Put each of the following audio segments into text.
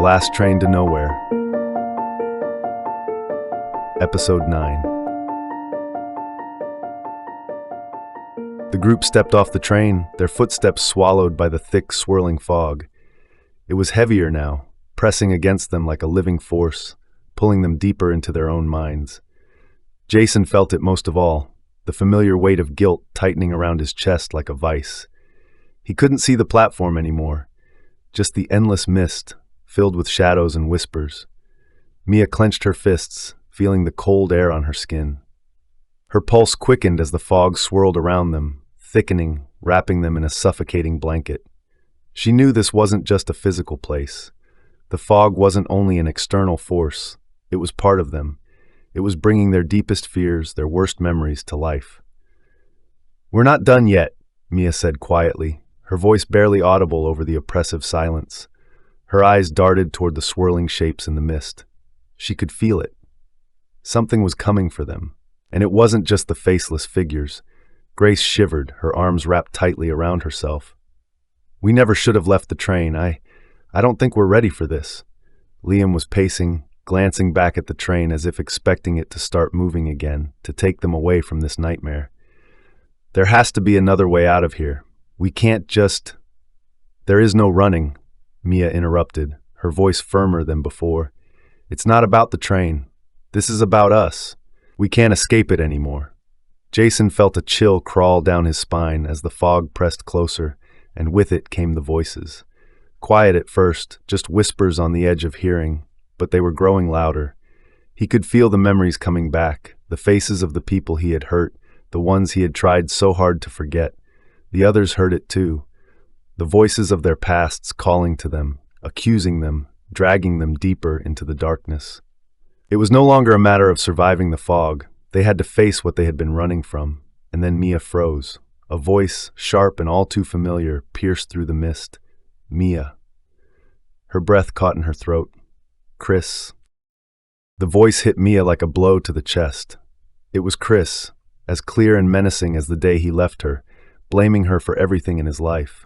last train to nowhere. Episode 9. The group stepped off the train, their footsteps swallowed by the thick, swirling fog. It was heavier now, pressing against them like a living force, pulling them deeper into their own minds. Jason felt it most of all, the familiar weight of guilt tightening around his chest like a vice. He couldn't see the platform anymore, just the endless mist, filled with shadows and whispers. Mia clenched her fists, feeling the cold air on her skin. Her pulse quickened as the fog swirled around them, thickening, wrapping them in a suffocating blanket. She knew this wasn't just a physical place. The fog wasn't only an external force, it was part of them. It was bringing their deepest fears, their worst memories to life. "We're not done yet," Mia said quietly, her voice barely audible over the oppressive silence. Her eyes darted toward the swirling shapes in the mist. She could feel it. Something was coming for them, and it wasn't just the faceless figures. Grace shivered, her arms wrapped tightly around herself. "We never should have left the train. I don't think we're ready for this." Liam was pacing, glancing back at the train as if expecting it to start moving again, to take them away from this nightmare. "There has to be another way out of here. We can't just—" "There is no running," Mia interrupted, her voice firmer than before. "It's not about the train. This is about us. We can't escape it anymore." Jason felt a chill crawl down his spine as the fog pressed closer, and with it came the voices. Quiet at first, just whispers on the edge of hearing, but they were growing louder. He could feel the memories coming back, the faces of the people he had hurt, the ones he had tried so hard to forget. The others heard it too. The voices of their pasts calling to them, accusing them, dragging them deeper into the darkness. It was no longer a matter of surviving the fog. They had to face what they had been running from. And then Mia froze. A voice, sharp and all too familiar, pierced through the mist. "Mia." Her breath caught in her throat. "Chris." The voice hit Mia like a blow to the chest. It was Chris, as clear and menacing as the day he left her, blaming her for everything in his life.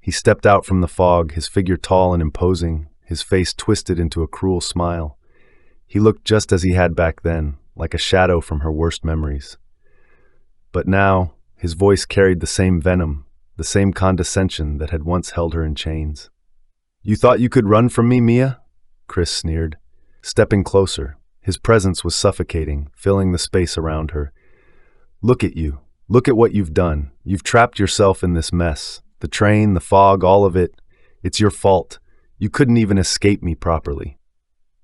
He stepped out from the fog, his figure tall and imposing, his face twisted into a cruel smile. He looked just as he had back then, like a shadow from her worst memories. But now, his voice carried the same venom, the same condescension that had once held her in chains. "You thought you could run from me, Mia?" Chris sneered, stepping closer. His presence was suffocating, filling the space around her. "Look at you. Look at what you've done. You've trapped yourself in this mess. The train, the fog, all of it. It's your fault. You couldn't even escape me properly."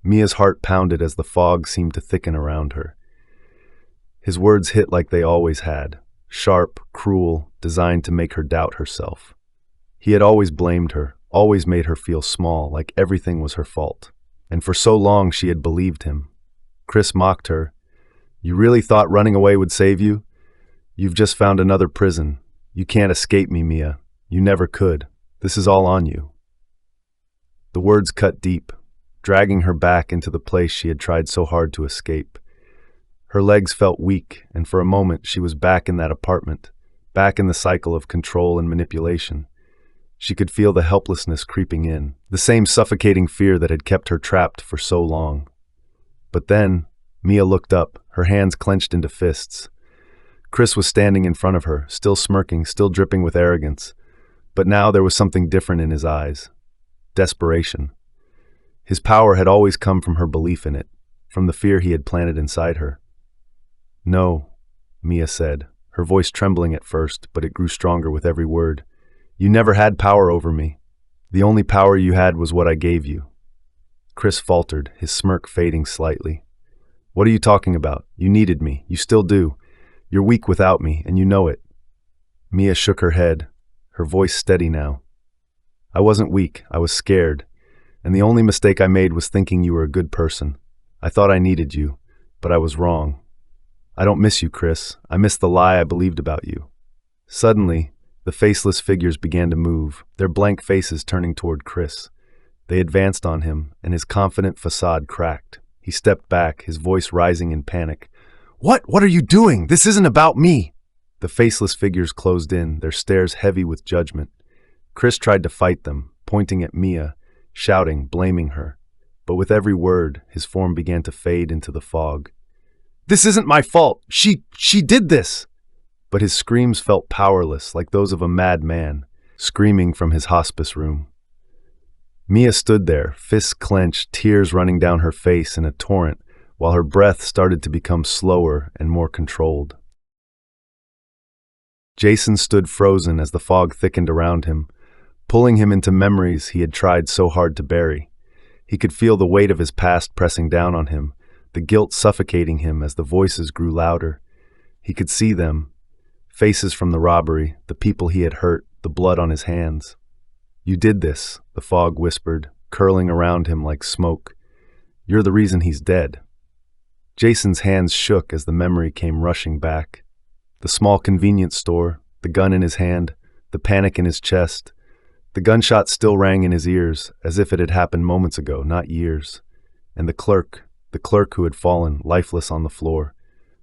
Mia's heart pounded as the fog seemed to thicken around her. His words hit like they always had, sharp, cruel, designed to make her doubt herself. He had always blamed her, always made her feel small, like everything was her fault. And for so long she had believed him. Chris mocked her. "You really thought running away would save you? You've just found another prison. You can't escape me, Mia. You never could. This is all on you." The words cut deep, dragging her back into the place she had tried so hard to escape. Her legs felt weak, and for a moment she was back in that apartment, back in the cycle of control and manipulation. She could feel the helplessness creeping in, the same suffocating fear that had kept her trapped for so long. But then, Mia looked up, her hands clenched into fists. Chris was standing in front of her, still smirking, still dripping with arrogance. But now there was something different in his eyes. Desperation. His power had always come from her belief in it, from the fear he had planted inside her. "No," Mia said, her voice trembling at first, but it grew stronger with every word. "You never had power over me. The only power you had was what I gave you." Chris faltered, his smirk fading slightly. "What are you talking about? You needed me. You still do. You're weak without me, and you know it." Mia shook her head, her voice steady now. "I wasn't weak. I was scared. And the only mistake I made was thinking you were a good person. I thought I needed you, but I was wrong. I don't miss you, Chris. I miss the lie I believed about you." Suddenly, the faceless figures began to move, their blank faces turning toward Chris. They advanced on him, and his confident facade cracked. He stepped back, his voice rising in panic. What are you doing? This isn't about me!" The faceless figures closed in, their stares heavy with judgment. Chris tried to fight them, pointing at Mia, shouting, blaming her. But with every word, his form began to fade into the fog. "This isn't my fault! She did this!" But his screams felt powerless, like those of a mad man, screaming from his hospice room. Mia stood there, fists clenched, tears running down her face in a torrent, while her breath started to become slower and more controlled. Jason stood frozen as the fog thickened around him, pulling him into memories he had tried so hard to bury. He could feel the weight of his past pressing down on him, the guilt suffocating him as the voices grew louder. He could see them, faces from the robbery, the people he had hurt, the blood on his hands. "You did this," the fog whispered, curling around him like smoke. "You're the reason he's dead." Jason's hands shook as the memory came rushing back. The small convenience store, the gun in his hand, the panic in his chest. The gunshot still rang in his ears, as if it had happened moments ago, not years. And the clerk who had fallen, lifeless on the floor.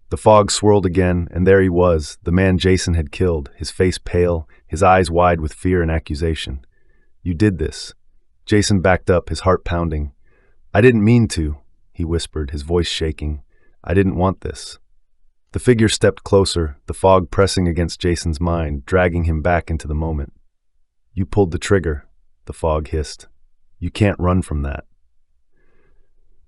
The fog swirled again, and there he was, the man Jason had killed, his face pale, his eyes wide with fear and accusation. "You did this." Jason backed up, his heart pounding. "I didn't mean to," he whispered, his voice shaking. "I didn't want this." The figure stepped closer, the fog pressing against Jason's mind, dragging him back into the moment. "You pulled the trigger," the fog hissed. "You can't run from that."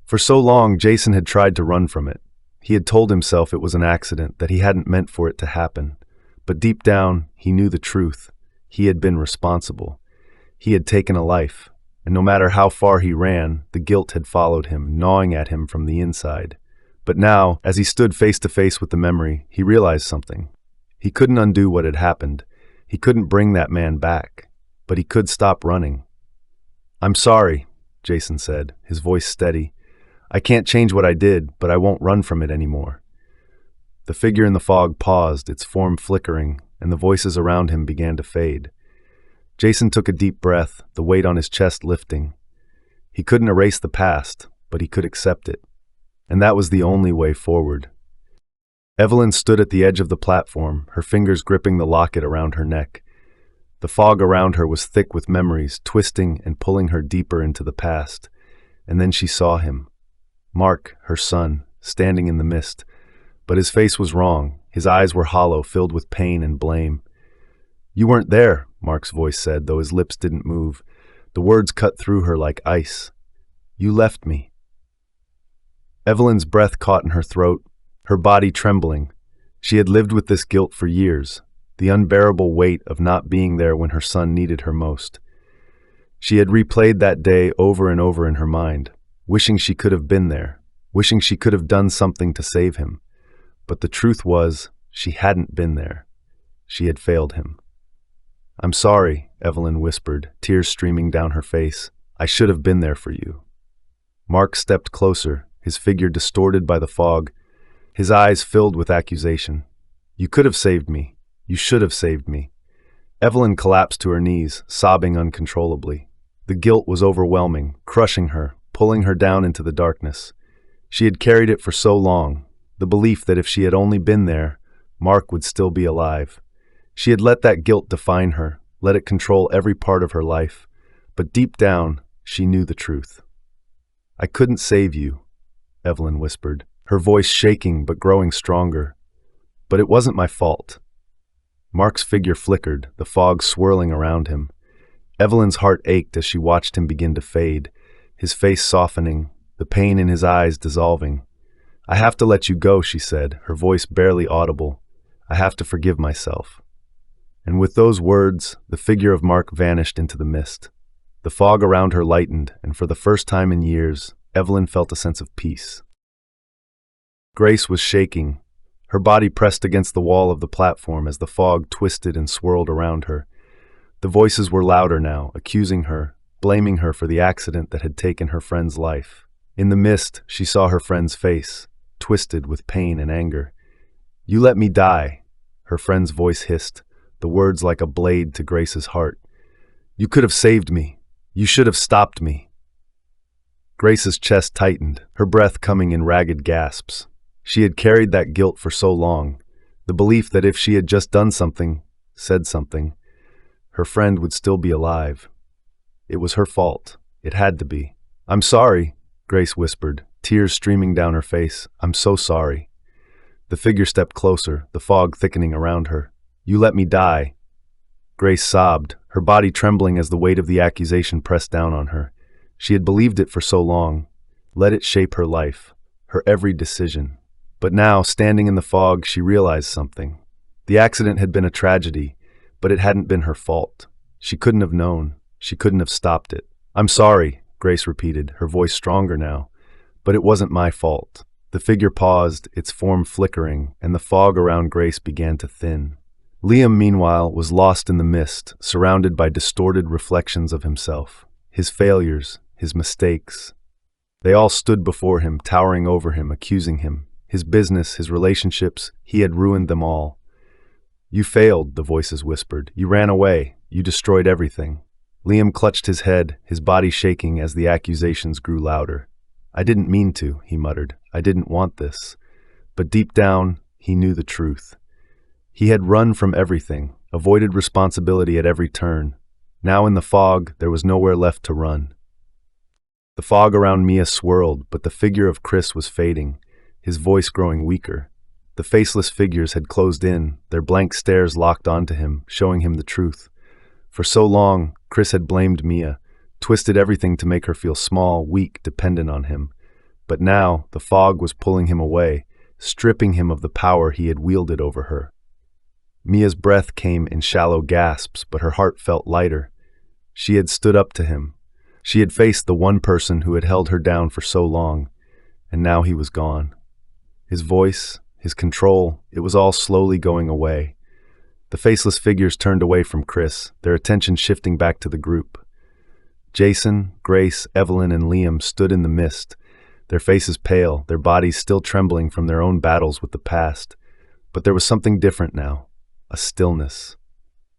For so long, Jason had tried to run from it. He had told himself it was an accident, that he hadn't meant for it to happen. But deep down, he knew the truth. He had been responsible. He had taken a life, and no matter how far he ran, the guilt had followed him, gnawing at him from the inside. But now, as he stood face to face with the memory, he realized something. He couldn't undo what had happened. He couldn't bring that man back. But he could stop running. "I'm sorry," Jason said, his voice steady. "I can't change what I did, but I won't run from it anymore." The figure in the fog paused, its form flickering, and the voices around him began to fade. Jason took a deep breath, the weight on his chest lifting. He couldn't erase the past, but he could accept it. And that was the only way forward. Evelyn stood at the edge of the platform, her fingers gripping the locket around her neck. The fog around her was thick with memories, twisting and pulling her deeper into the past. And then she saw him. Mark, her son, standing in the mist. But his face was wrong. His eyes were hollow, filled with pain and blame. "You weren't there," Mark's voice said, though his lips didn't move. The words cut through her like ice. "You left me." Evelyn's breath caught in her throat, her body trembling. She had lived with this guilt for years, the unbearable weight of not being there when her son needed her most. She had replayed that day over and over in her mind, wishing she could have been there, wishing she could have done something to save him. But the truth was, she hadn't been there. She had failed him. "I'm sorry," Evelyn whispered, tears streaming down her face. "I should have been there for you." Mark stepped closer, his figure distorted by the fog, his eyes filled with accusation. "You could have saved me. You should have saved me." Evelyn collapsed to her knees, sobbing uncontrollably. The guilt was overwhelming, crushing her, pulling her down into the darkness. She had carried it for so long, the belief that if she had only been there, Mark would still be alive. She had let that guilt define her, let it control every part of her life. But deep down, she knew the truth. "I couldn't save you," Evelyn whispered, her voice shaking but growing stronger. "But it wasn't my fault." Mark's figure flickered, the fog swirling around him. Evelyn's heart ached as she watched him begin to fade, his face softening, the pain in his eyes dissolving. "I have to let you go," she said, her voice barely audible. "I have to forgive myself." And with those words, the figure of Mark vanished into the mist. The fog around her lightened, and for the first time in years, Evelyn felt a sense of peace. Grace was shaking, her body pressed against the wall of the platform as the fog twisted and swirled around her. The voices were louder now, accusing her, blaming her for the accident that had taken her friend's life. In the mist, she saw her friend's face, twisted with pain and anger. "You let me die," her friend's voice hissed, the words like a blade to Grace's heart. "You could have saved me. You should have stopped me." Grace's chest tightened, her breath coming in ragged gasps. She had carried that guilt for so long, the belief that if she had just done something, said something, her friend would still be alive. It was her fault, It had to be. "I'm sorry," Grace whispered, tears streaming down her face. "I'm so sorry." The figure stepped closer, the fog thickening around her. "You let me die." Grace sobbed, her body trembling as the weight of the accusation pressed down on her. She had believed it for so long. Let it shape her life, her every decision. But now, standing in the fog, she realized something. The accident had been a tragedy, but it hadn't been her fault. She couldn't have known. She couldn't have stopped it. "I'm sorry," Grace repeated, her voice stronger now. "But it wasn't my fault." The figure paused, its form flickering, and the fog around Grace began to thin. Liam, meanwhile, was lost in the mist, surrounded by distorted reflections of himself. His failures, his mistakes. They all stood before him, towering over him, accusing him. His business, his relationships, he had ruined them all. "You failed," the voices whispered. "You ran away. You destroyed everything." Liam clutched his head, his body shaking as the accusations grew louder. "I didn't mean to," he muttered. "I didn't want this." But deep down, he knew the truth. He had run from everything, avoided responsibility at every turn. Now in the fog, there was nowhere left to run. The fog around Mia swirled, but the figure of Chris was fading, his voice growing weaker. The faceless figures had closed in, their blank stares locked onto him, showing him the truth. For so long, Chris had blamed Mia, twisted everything to make her feel small, weak, dependent on him. But now, the fog was pulling him away, stripping him of the power he had wielded over her. Mia's breath came in shallow gasps, but her heart felt lighter. She had stood up to him. She had faced the one person who had held her down for so long, and now he was gone. His voice, his control, it was all slowly going away. The faceless figures turned away from Chris, their attention shifting back to the group. Jason, Grace, Evelyn, and Liam stood in the mist, their faces pale, their bodies still trembling from their own battles with the past. But there was something different now, a stillness.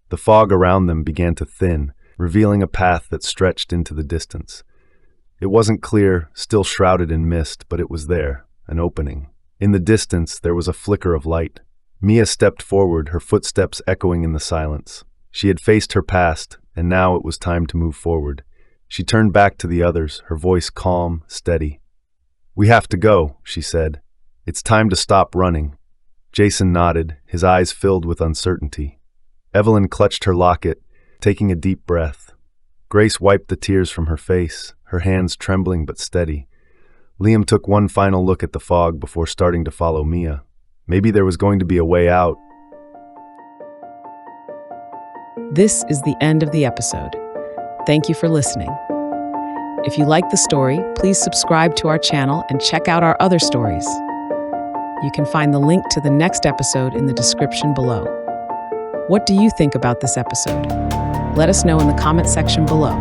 The fog around them began to thin, revealing a path that stretched into the distance. It wasn't clear, still shrouded in mist, but it was there, an opening. In the distance, there was a flicker of light. Mia stepped forward, her footsteps echoing in the silence. She had faced her past, and now it was time to move forward. She turned back to the others, her voice calm, steady. "We have to go," she said. "It's time to stop running." Jason nodded, his eyes filled with uncertainty. Evelyn clutched her locket, taking a deep breath. Grace wiped the tears from her face, her hands trembling but steady. Liam took one final look at the fog before starting to follow Mia. Maybe there was going to be a way out. This is the end of the episode. Thank you for listening. If you like the story, please subscribe to our channel and check out our other stories. You can find the link to the next episode in the description below. What do you think about this episode? Let us know in the comment section below.